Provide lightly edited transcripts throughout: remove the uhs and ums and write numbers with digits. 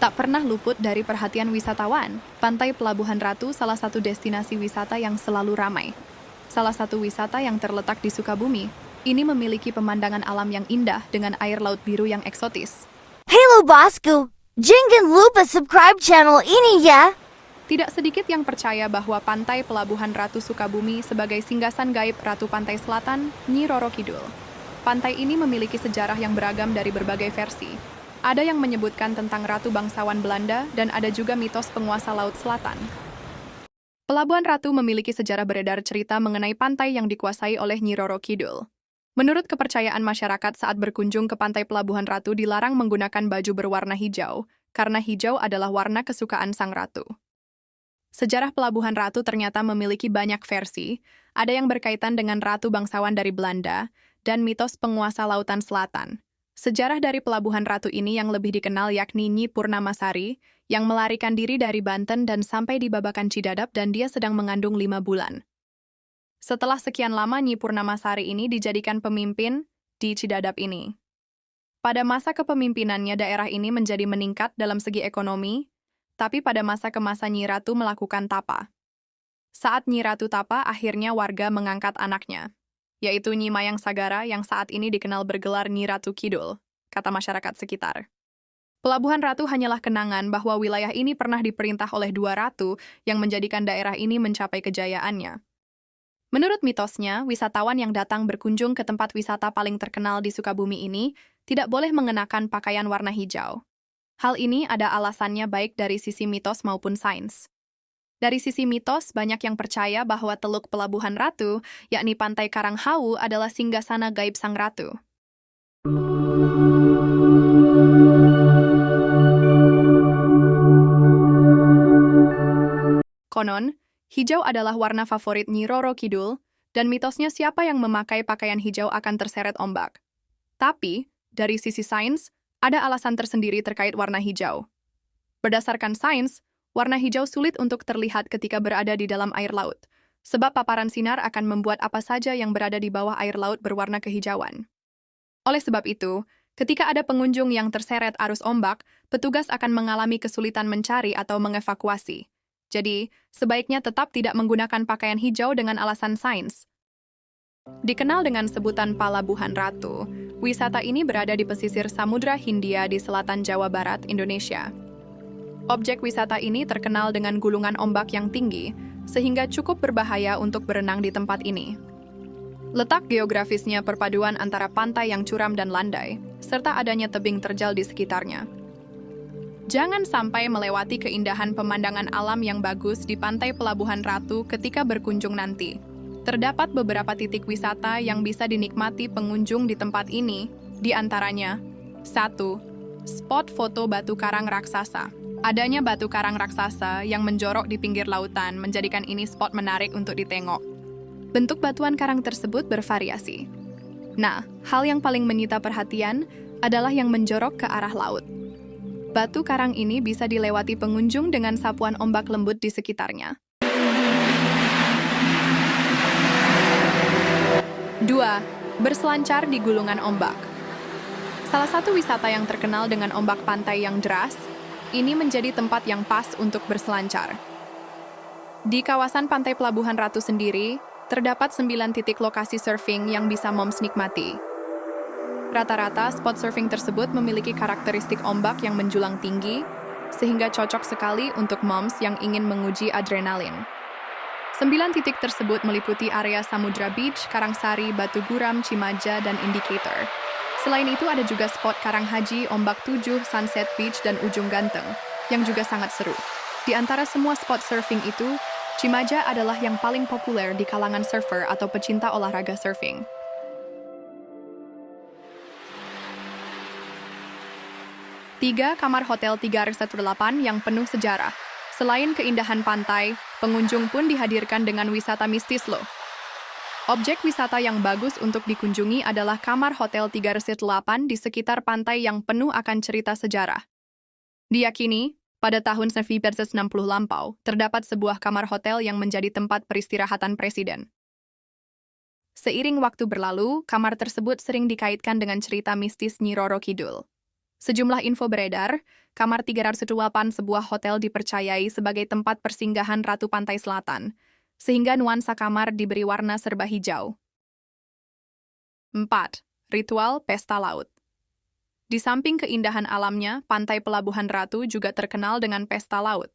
Tak pernah luput dari perhatian wisatawan, Pantai Pelabuhan Ratu salah satu destinasi wisata yang selalu ramai. Salah satu wisata yang terletak di Sukabumi, ini memiliki pemandangan alam yang indah dengan air laut biru yang eksotis. Halo bosku, jangan lupa subscribe channel ini ya. Tidak sedikit yang percaya bahwa Pantai Pelabuhan Ratu Sukabumi sebagai singgasan gaib Ratu Pantai Selatan, Nyi Roro Kidul. Pantai ini memiliki sejarah yang beragam dari berbagai versi. Ada yang menyebutkan tentang Ratu Bangsawan Belanda dan ada juga mitos penguasa Laut Selatan. Pelabuhan Ratu memiliki sejarah beredar cerita mengenai pantai yang dikuasai oleh Nyi Roro Kidul. Menurut kepercayaan masyarakat saat berkunjung ke Pantai Pelabuhan Ratu dilarang menggunakan baju berwarna hijau, karena hijau adalah warna kesukaan sang ratu. Sejarah Pelabuhan Ratu ternyata memiliki banyak versi, ada yang berkaitan dengan Ratu Bangsawan dari Belanda, dan mitos penguasa Lautan Selatan. Sejarah dari Pelabuhan Ratu ini yang lebih dikenal yakni Nyi Purnamasari, yang melarikan diri dari Banten dan sampai di Babakan Cidadap dan dia sedang mengandung 5 bulan. Setelah sekian lama Nyi Purnamasari ini dijadikan pemimpin di Cidadap ini. Pada masa kepemimpinannya daerah ini menjadi meningkat dalam segi ekonomi, tapi pada masa ke masa Nyi Ratu melakukan tapa. Saat Nyi Ratu tapa, akhirnya warga mengangkat anaknya, yaitu Nyi Mayang Sagara yang saat ini dikenal bergelar Nyi Ratu Kidul, kata masyarakat sekitar. Pelabuhan Ratu hanyalah kenangan bahwa wilayah ini pernah diperintah oleh dua ratu yang menjadikan daerah ini mencapai kejayaannya. Menurut mitosnya, wisatawan yang datang berkunjung ke tempat wisata paling terkenal di Sukabumi ini tidak boleh mengenakan pakaian warna hijau. Hal ini ada alasannya baik dari sisi mitos maupun sains. Dari sisi mitos, banyak yang percaya bahwa Teluk Pelabuhan Ratu, yakni Pantai Karanghau, adalah singgasana gaib sang ratu. Konon, hijau adalah warna favorit Nyi Roro Kidul, dan mitosnya siapa yang memakai pakaian hijau akan terseret ombak. Tapi, dari sisi sains, ada alasan tersendiri terkait warna hijau. Berdasarkan sains, warna hijau sulit untuk terlihat ketika berada di dalam air laut, sebab paparan sinar akan membuat apa saja yang berada di bawah air laut berwarna kehijauan. Oleh sebab itu, ketika ada pengunjung yang terseret arus ombak, petugas akan mengalami kesulitan mencari atau mengevakuasi. Jadi, sebaiknya tetap tidak menggunakan pakaian hijau dengan alasan sains. Dikenal dengan sebutan Palabuhan Ratu, wisata ini berada di pesisir Samudra Hindia di selatan Jawa Barat, Indonesia. Objek wisata ini terkenal dengan gulungan ombak yang tinggi, sehingga cukup berbahaya untuk berenang di tempat ini. Letak geografisnya perpaduan antara pantai yang curam dan landai, serta adanya tebing terjal di sekitarnya. Jangan sampai melewati keindahan pemandangan alam yang bagus di Pantai Pelabuhan Ratu ketika berkunjung nanti. Terdapat beberapa titik wisata yang bisa dinikmati pengunjung di tempat ini, di antaranya 1. Spot foto batu karang raksasa. Adanya batu karang raksasa yang menjorok di pinggir lautan menjadikan ini spot menarik untuk ditengok. Bentuk batuan karang tersebut bervariasi. Nah, hal yang paling menyita perhatian adalah yang menjorok ke arah laut. Batu karang ini bisa dilewati pengunjung dengan sapuan ombak lembut di sekitarnya. 2. Berselancar di gulungan ombak. Salah satu wisata yang terkenal dengan ombak pantai yang deras, ini menjadi tempat yang pas untuk berselancar. Di kawasan Pantai Pelabuhan Ratu sendiri, terdapat 9 titik lokasi surfing yang bisa moms nikmati. Rata-rata spot surfing tersebut memiliki karakteristik ombak yang menjulang tinggi, sehingga cocok sekali untuk moms yang ingin menguji adrenalin. 9 titik tersebut meliputi area Samudra Beach, Karangsari, Batu Guram, Cimaja, dan Indicator. Selain itu ada juga spot Karanghaji, Ombak 7, Sunset Beach, dan Ujung Ganteng, yang juga sangat seru. Di antara semua spot surfing itu, Cimaja adalah yang paling populer di kalangan surfer atau pecinta olahraga surfing. 3. Kamar Hotel 318 yang penuh sejarah. Selain keindahan pantai, pengunjung pun dihadirkan dengan wisata mistis loh. Objek wisata yang bagus untuk dikunjungi adalah Kamar Hotel 308 di sekitar pantai yang penuh akan cerita sejarah. Diyakini, pada tahun 1960 lampau, terdapat sebuah kamar hotel yang menjadi tempat peristirahatan presiden. Seiring waktu berlalu, kamar tersebut sering dikaitkan dengan cerita mistis Nyi Roro Kidul. Sejumlah info beredar, kamar 308 sebuah hotel dipercayai sebagai tempat persinggahan Ratu Pantai Selatan, sehingga nuansa kamar diberi warna serba hijau. 4. Ritual Pesta Laut. Di samping keindahan alamnya, pantai Pelabuhan Ratu juga terkenal dengan pesta laut.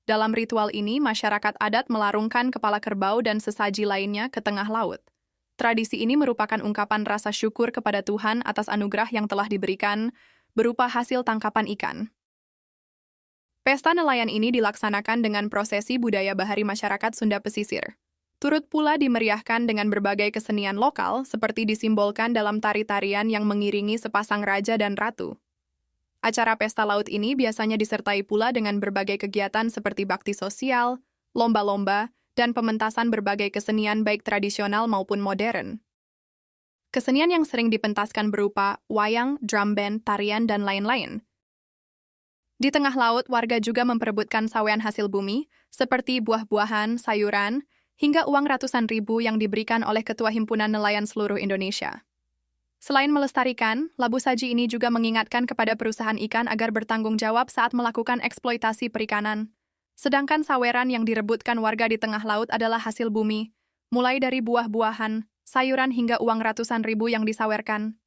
Dalam ritual ini, masyarakat adat melarungkan kepala kerbau dan sesaji lainnya ke tengah laut. Tradisi ini merupakan ungkapan rasa syukur kepada Tuhan atas anugerah yang telah diberikan, berupa hasil tangkapan ikan. Pesta nelayan ini dilaksanakan dengan prosesi budaya bahari masyarakat Sunda Pesisir. Turut pula dimeriahkan dengan berbagai kesenian lokal seperti disimbolkan dalam tari-tarian yang mengiringi sepasang raja dan ratu. Acara pesta laut ini biasanya disertai pula dengan berbagai kegiatan seperti bakti sosial, lomba-lomba, dan pementasan berbagai kesenian baik tradisional maupun modern. Kesenian yang sering dipentaskan berupa wayang, drum band, tarian, dan lain-lain. Di tengah laut, warga juga memperebutkan sawean hasil bumi, seperti buah-buahan, sayuran, hingga uang ratusan ribu yang diberikan oleh Ketua Himpunan Nelayan Seluruh Indonesia. Selain melestarikan, labu saji ini juga mengingatkan kepada perusahaan ikan agar bertanggung jawab saat melakukan eksploitasi perikanan. Sedangkan saweran yang direbutkan warga di tengah laut adalah hasil bumi, mulai dari buah-buahan, sayuran hingga uang ratusan ribu yang disawerkan.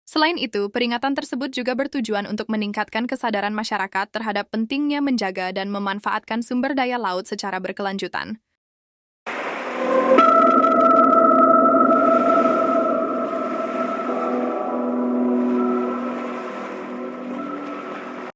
Selain itu, peringatan tersebut juga bertujuan untuk meningkatkan kesadaran masyarakat terhadap pentingnya menjaga dan memanfaatkan sumber daya laut secara berkelanjutan.